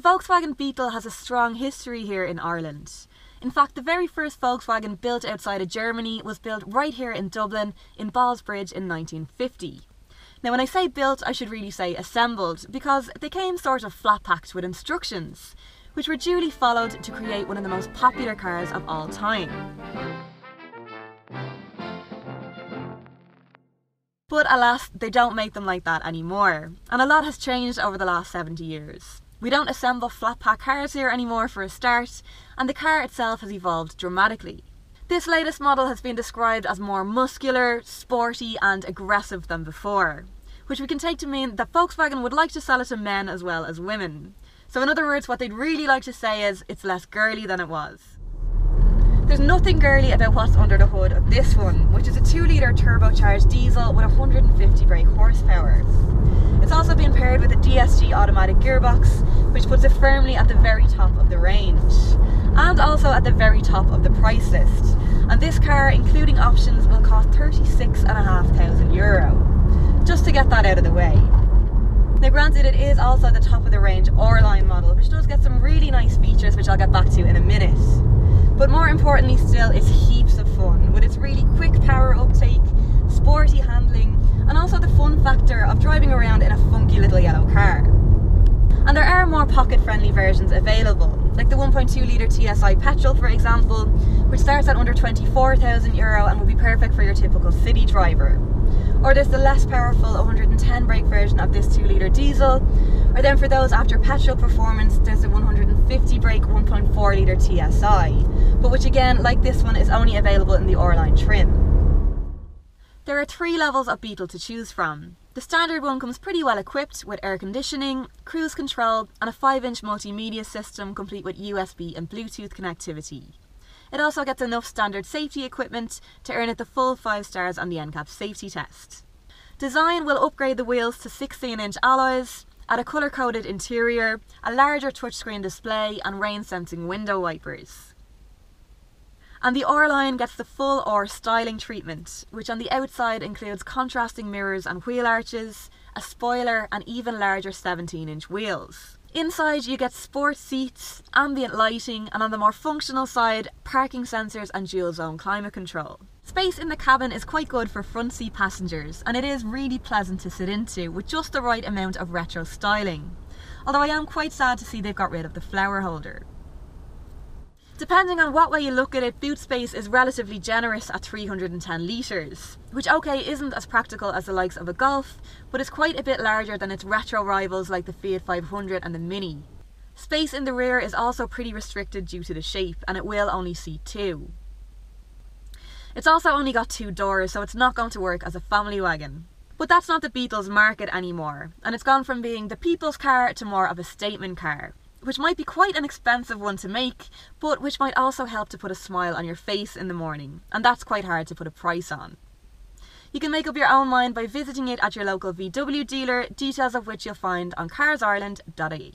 Volkswagen Beetle has a strong history here in Ireland. In fact, the very first Volkswagen built outside of Germany was built right here in Dublin in Ballsbridge in 1950. Now when I say built, I should really say assembled, because they came sort of flat-packed with instructions, which were duly followed to create one of the most popular cars of all time. But alas, they don't make them like that anymore, and a lot has changed over the last 70 years. We don't assemble flat-pack cars here anymore for a start, and the car itself has evolved dramatically. This latest model has been described as more muscular, sporty and aggressive than before, which we can take to mean that Volkswagen would like to sell it to men as well as women. So in other words, what they'd really like to say is, it's less girly than it was. There's nothing girly about what's under the hood of this one, which is a 2-litre turbocharged diesel with 150 brake horsepower. It's also been paired with a DSG automatic gearbox, which puts it firmly at the very top of the range, and also at the very top of the price list. And this car, including options, will cost €36,500, just to get that out of the way. Now granted, it is also the top of the range R-Line model, which does get some really nice features, which I'll get back to in a minute. But more importantly still, it's heaps of fun, with its really quick power uptake, sporty handling, and also the fun factor of driving around in a funky little yellow car. And there are more pocket-friendly versions available, like the 1.2-litre TSI petrol for example, which starts at under €24,000 and will be perfect for your typical city driver. Or there's the less powerful 110 brake version of this 2-litre diesel, or then for those after petrol performance, there's the 150 brake 1.4-litre TSI, but which again, like this one, is only available in the R-Line trim. There are 3 levels of Beetle to choose from. The standard one comes pretty well equipped with air conditioning, cruise control and a 5-inch multimedia system complete with USB and Bluetooth connectivity. It also gets enough standard safety equipment to earn it the full 5 stars on the NCAP safety test. Design will upgrade the wheels to 16-inch alloys, add a colour-coded interior, a larger touchscreen display and rain-sensing window wipers. And the R-Line gets the full R styling treatment, which on the outside includes contrasting mirrors and wheel arches, a spoiler and even larger 17-inch wheels. Inside you get sport seats, ambient lighting, and on the more functional side, parking sensors and dual zone climate control. Space in the cabin is quite good for front seat passengers, and it is really pleasant to sit into with just the right amount of retro styling. Although I am quite sad to see they've got rid of the flower holder. Depending on what way you look at it, boot space is relatively generous at 310 litres, which okay isn't as practical as the likes of a Golf, but is quite a bit larger than its retro rivals like the Fiat 500 and the Mini. Space in the rear is also pretty restricted due to the shape, and it will only seat 2. It's also only got 2 doors, so it's not going to work as a family wagon. But that's not the Beetle's market anymore, and it's gone from being the people's car to more of a statement car, which might be quite an expensive one to make, but which might also help to put a smile on your face in the morning, and that's quite hard to put a price on. You can make up your own mind by visiting it at your local VW dealer, details of which you'll find on CarsIreland.ie.